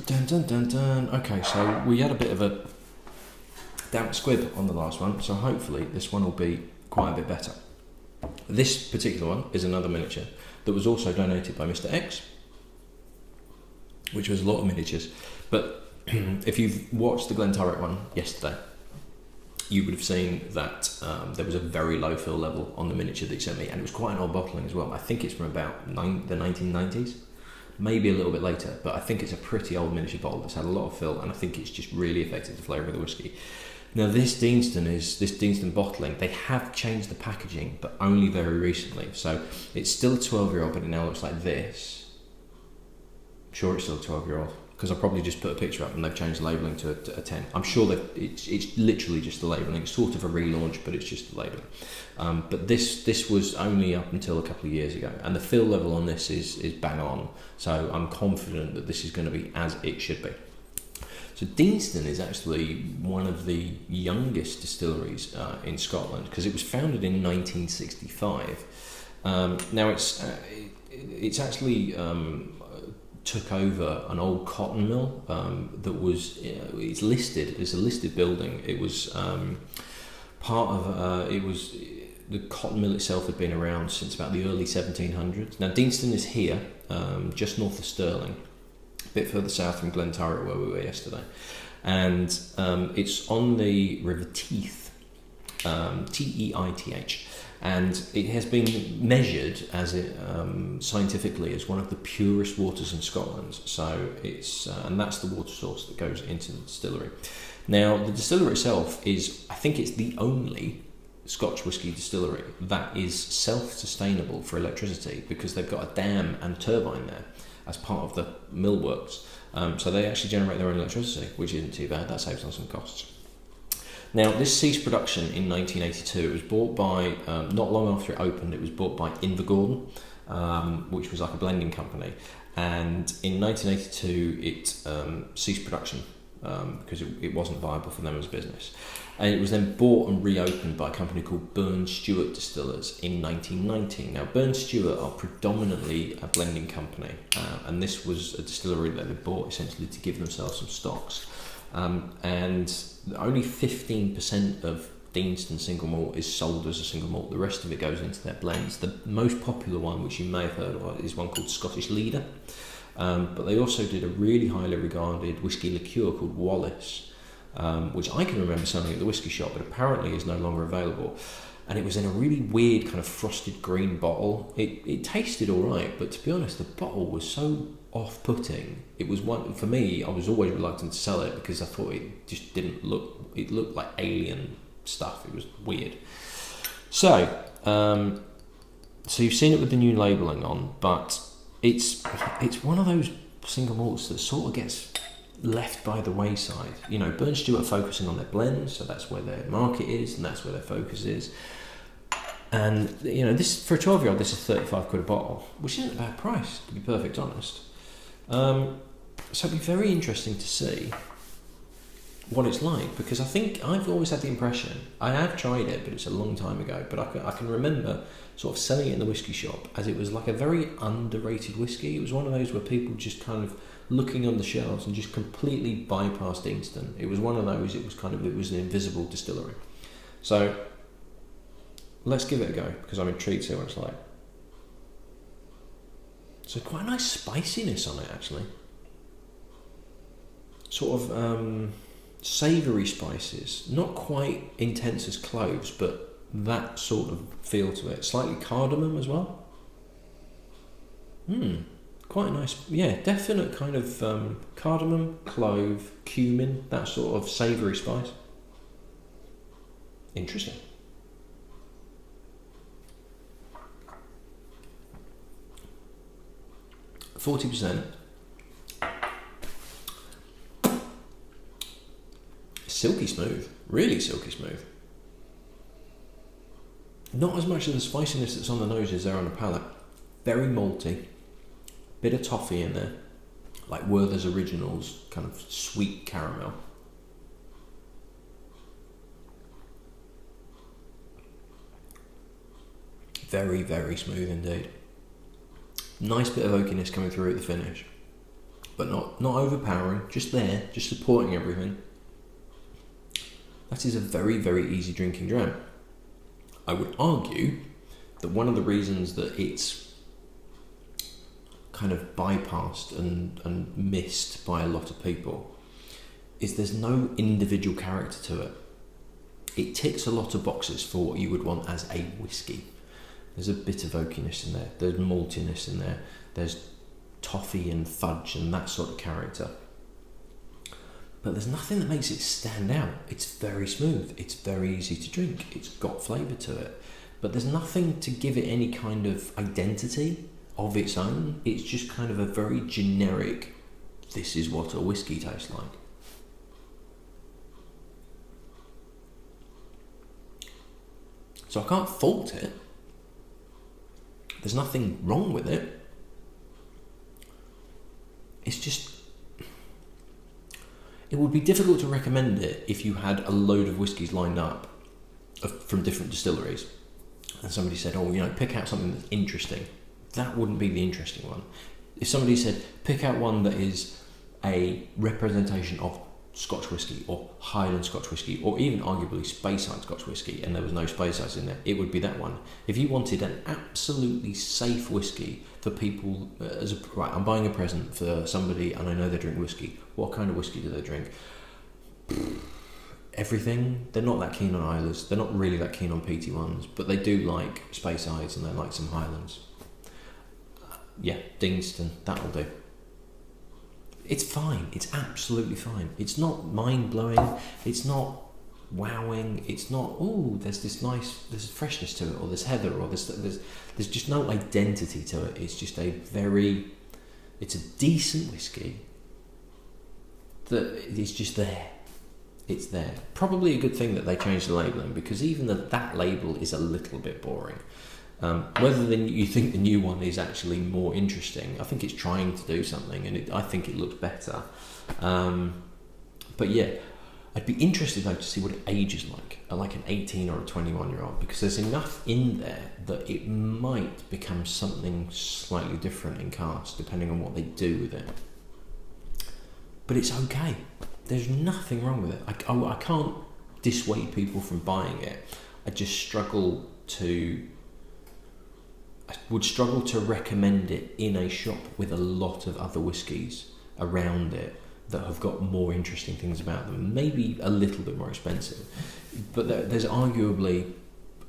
Dun dun dun dun. Okay, so we had a bit of a damp squib on the last one, so hopefully this one will be quite a bit better. This particular one is another miniature that was also donated by Mr. X, which was a lot of miniatures. But if you've watched the Glenturret one yesterday, you would have seen that there was a very low fill level on the miniature that he sent me, and it was quite an old bottling as well. I think it's from about the 1990s, maybe a little bit later, but I think it's a pretty old miniature bottle that's had a lot of fill, and I think it's just really affected the flavour of the whiskey. Now this Deanston bottling, they have changed the packaging, but only very recently. So it's still a 12-year-old, but it now looks like this. I'm sure it's still a 12-year-old, because I probably just put a picture up and they've changed the labelling to a 10. I'm sure that it's literally just the labelling. It's sort of a relaunch, but it's just the labelling. But this was only up until a couple of years ago, and the fill level on this is bang on. So I'm confident that this is going to be as it should be. So Deanston is actually one of the youngest distilleries in Scotland, because it was founded in 1965. Now it's actually took over an old cotton mill that was it's listed. It's a listed building. It was part of the cotton mill itself had been around since about the early 1700s. Now Deanston is here, just north of Stirling, a bit further south from Glenturret where we were yesterday, and it's on the River Teith, Teith, and it has been measured as scientifically as one of the purest waters in Scotland. So it's and that's the water source that goes into the distillery. Now the distillery itself is, I think it's the only Scotch whisky distillery that is self-sustainable for electricity, because they've got a dam and turbine there as part of the mill works. So they actually generate their own electricity, which isn't too bad. That saves on some costs. Now, this ceased production in 1982. It was bought by, not long after it opened, it was bought by Invergordon, which was like a blending company. And in 1982, it ceased production because it wasn't viable for them as a business. And it was then bought and reopened by a company called Burn Stewart Distillers in 1990. Now, Burn Stewart are predominantly a blending company, and this was a distillery that they bought essentially to give themselves some stocks. And only 15% of Deanston single malt is sold as a single malt. The rest of it goes into their blends. The most popular one, which you may have heard of, is one called Scottish Leader. But they also did a really highly regarded whisky liqueur called Wallace, which I can remember selling at the whisky shop, but apparently is no longer available. And it was in a really weird kind of frosted green bottle. It tasted all right, but to be honest, the bottle was so off-putting. It was one, for me, I was always reluctant to sell it because I thought it just didn't look, it looked like alien stuff. It was weird. So you've seen it with the new labelling on, but it's one of those single malts that sort of gets left by the wayside. You know, Burn Stewart are focusing on their blends, so that's where their market is and that's where their focus is. And you know, this for a 12-year-old, this is 35 quid a bottle, which isn't a bad price, to be perfect honest. So it'd be very interesting to see what it's like, because I think I've always had the impression, I have tried it, but it's a long time ago, but I can remember sort of selling it in the whisky shop as it was like a very underrated whisky. It was one of those where people just kind of looking on the shelves and just completely bypassed Deanston. It was one of those, it was an invisible distillery. So let's give it a go, because I'm intrigued to see what it's like. So quite a nice spiciness on it, actually. Sort of savoury spices, not quite intense as cloves, but that sort of feel to it. Slightly cardamom as well. Quite nice. Yeah, definite kind of cardamom, clove, cumin, that sort of savoury spice. Interesting. %. Silky smooth, really silky smooth. Not as much of the spiciness that's on the nose is there on the palate. Very malty, bit of toffee in there, like Werther's Originals, kind of sweet caramel. Very, very smooth indeed. Nice bit of oakiness coming through at the finish. but not overpowering, just there, just supporting everything. That is a very, very easy drinking dram. I would argue that one of the reasons that it's kind of bypassed and missed by a lot of people is there's no individual character to it. It ticks a lot of boxes for what you would want as a whiskey. There's a bit of oakiness in there, there's maltiness in there, there's toffee and fudge and that sort of character. But there's nothing that makes it stand out. It's very smooth, it's very easy to drink, it's got flavour to it. But there's nothing to give it any kind of identity of its own. It's just kind of a very generic, this is what a whiskey tastes like. So I can't fault it. There's nothing wrong with it. It's just, it would be difficult to recommend it if you had a load of whiskies lined up from different distilleries and somebody said, oh, you know, pick out something that's interesting. That wouldn't be the interesting one. If somebody said, pick out one that is a representation of Scotch whisky or Highland Scotch whisky or even arguably Speyside Scotch whisky, and there was no Speysides in there, it would be that one. If you wanted an absolutely safe whisky for people, right, I'm buying a present for somebody and I know they drink whisky. What kind of whisky do they drink? Everything. They're not that keen on Islers. They're not really that keen on peaty ones, but they do like Speysides and they like some Highlands. Yeah, Deanston, that'll do. It's fine. It's absolutely fine. It's not mind-blowing. It's not wowing. It's not, oh, there's a freshness to it, or there's heather, or there's just no identity to it. It's just it's a decent whiskey that is just there. It's there. Probably a good thing that they changed the labelling, because even that label is a little bit boring. Whether you think the new one is actually more interesting, I think it's trying to do something, and I think it looks better. But yeah, I'd be interested though to see what it ages like an 18 or a 21-year-old, because there's enough in there that it might become something slightly different in cask, depending on what they do with it. But it's okay. There's nothing wrong with it. I can't dissuade people from buying it. I would struggle to recommend it in a shop with a lot of other whiskies around it that have got more interesting things about them, maybe a little bit more expensive. But there's arguably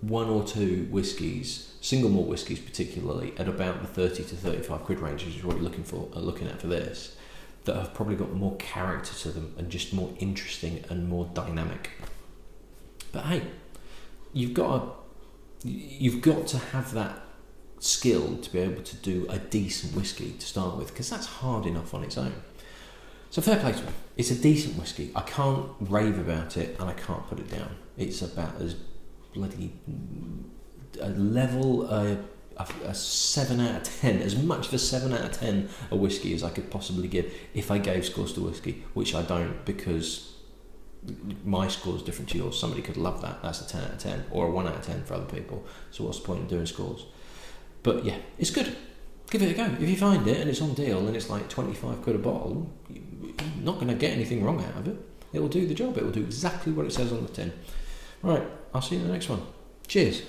one or two whiskies, single malt whiskies particularly, at about the 30 to 35 quid range, which is what you're looking at for this, that have probably got more character to them and just more interesting and more dynamic. But hey, you've got to have that skill to be able to do a decent whiskey to start with, because that's hard enough on its own. So fair play to it. It's a decent whiskey. I can't rave about it and I can't put it down. It's about as bloody a 7 out of 10, as much of a 7 out of 10 a whiskey as I could possibly give if I gave scores to whiskey, which I don't, because my score is different to yours. Somebody could love that. That's a 10 out of 10 or a 1 out of 10 for other people. So what's the point in doing scores? But yeah, it's good. Give it a go. If you find it and it's on deal and it's like 25 quid a bottle, you're not going to get anything wrong out of it. It will do the job. It will do exactly what it says on the tin. Right, I'll see you in the next one. Cheers.